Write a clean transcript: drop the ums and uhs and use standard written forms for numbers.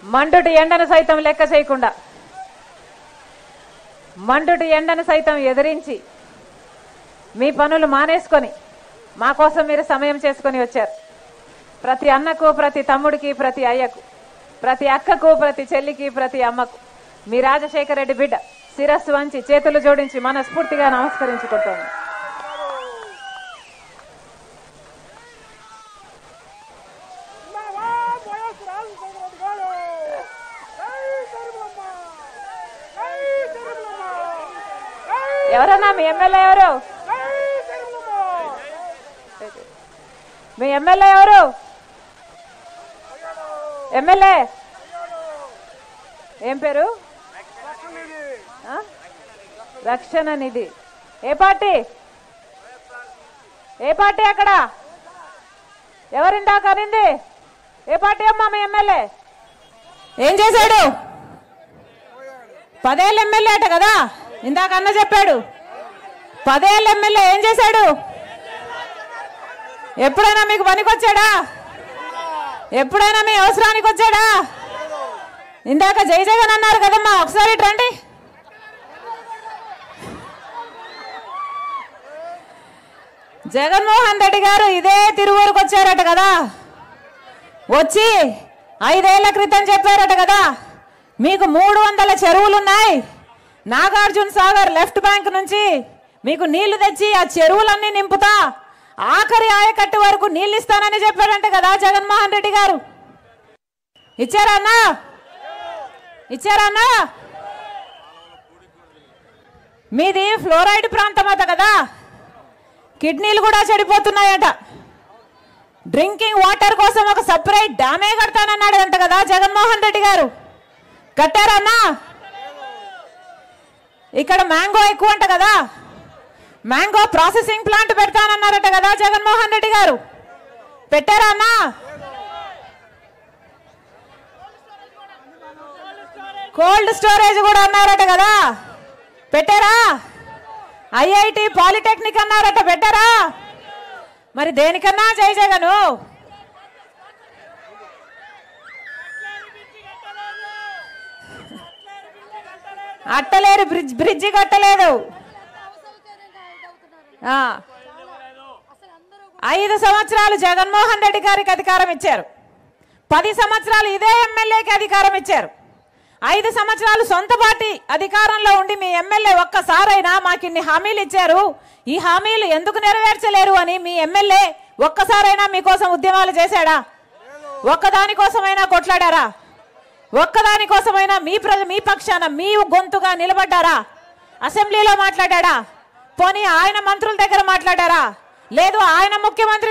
మండుటి ఎండను సైతం లెక్క చేయకుండా మండుటి ఎండను సైతం ఎదిరించి మీ పనులు మానేసుకొని మా కోసం మీరు సమయం చేసుకొని వచ్చారు. ప్రతి అన్నకు, ప్రతి తమ్ముడికి, ప్రతి అయ్యకు, ప్రతి అక్కకు, ప్రతి చెల్లికి, ప్రతి అమ్మకు మీ రాజశేఖర రెడ్డి బిడ్డ శిరస్సు వంచి చేతులు జోడించి మనస్ఫూర్తిగా నమస్కరించుకుంటోంది. ఎవరన్నా మీ ఎమ్మెల్యే ఎవరు? మీ ఎమ్మెల్యే ఎవరు? ఎమ్మెల్యే ఏం పేరు? రక్షణ నిధి. ఏ పార్టీ? ఏ పార్టీ? అక్కడ ఎవరిందాక అనింది? ఏ పార్టీ అమ్మా మీ ఎమ్మెల్యే? ఏం చేశాడు? 10 ఏళ్ళ ఎమ్మెల్యే అట కదా, ఇందాక అన్న చెప్పాడు. 10 ఏళ్ళ ఎమ్మెల్యే ఏం చేశాడు? ఎప్పుడైనా మీకు పనికొచ్చాడా? ఎప్పుడైనా మీ అవసరానికి వచ్చాడా? ఇందాక జై జగన్ అన్నారు కదమ్మా, ఒకసారి రండి. జగన్మోహన్ రెడ్డి గారు ఇదే తిరువూరుకు వచ్చారట కదా, వచ్చి 5 ఏళ్ల క్రితం చెప్పారట కదా, మీకు 300 చెరువులున్నాయి, నాగార్జున సాగర్ లెఫ్ట్ బ్యాంక్ నుంచి మీకు నీళ్లు తెచ్చి ఆ చెరువులన్నీ నింపుతా, ఆఖరి ఆయకట్టు వరకు నీళ్ళు ఇస్తానని చెప్పాడంట కదా జగన్మోహన్ రెడ్డి గారు. ఇచ్చారా అన్నా? ఇచ్చారా అన్నా? మీది ఫ్లోరైడ్ ప్రాంతం అట కదా, కిడ్నీలు కూడా చెడిపోతున్నాయట. డ్రింకింగ్ వాటర్ కోసం ఒక సపరేట్ డ్యామే కడతానన్నాడు అంట కదా జగన్మోహన్ రెడ్డి గారు. కట్టారా అన్నా? ఇక్కడ మ్యాంగో ఎక్కువ అంట కదా, మ్యాంగో ప్రాసెసింగ్ ప్లాంట్ పెడతానన్నారట కదా జగన్మోహన్ రెడ్డి గారు. పెట్టారా అన్నా? కోల్డ్ స్టోరేజ్ కూడా అన్నారట కదా, పెట్టారా? ఐఐటి పాలిటెక్నిక్ అన్నారట, పెట్టారా? మరి దేనికన్నా జై జగను? అట్టలేరు, బ్రిడ్జి కట్టలేదు. 5 సంవత్సరాలు జగన్మోహన్ రెడ్డి గారికి అధికారం ఇచ్చారు, 10 సంవత్సరాలు ఇదే ఎమ్మెల్యేకి అధికారం ఇచ్చారు. 5 సంవత్సరాలు సొంత పార్టీ అధికారంలో ఉండి మీ ఎమ్మెల్యే ఒక్కసారైనా మాకు ఇన్ని హామీలు ఇచ్చారు, ఈ హామీలు ఎందుకు నెరవేర్చలేరు అని మీ ఎమ్మెల్యే ఒక్కసారైనా మీకోసం ఉద్యమాలు చేశాడా? ఒక్కదానికోసమైనా కొట్లాడారా? ఒక్కదానికోసమైనా మీ పక్షాన మీ గొంతుగా నిలబడ్డారా? అసెంబ్లీలో మాట్లాడారా? పోనీ ఆయన మంత్రుల దగ్గర మాట్లాడారా? లేదు ఆయన ముఖ్యమంత్రి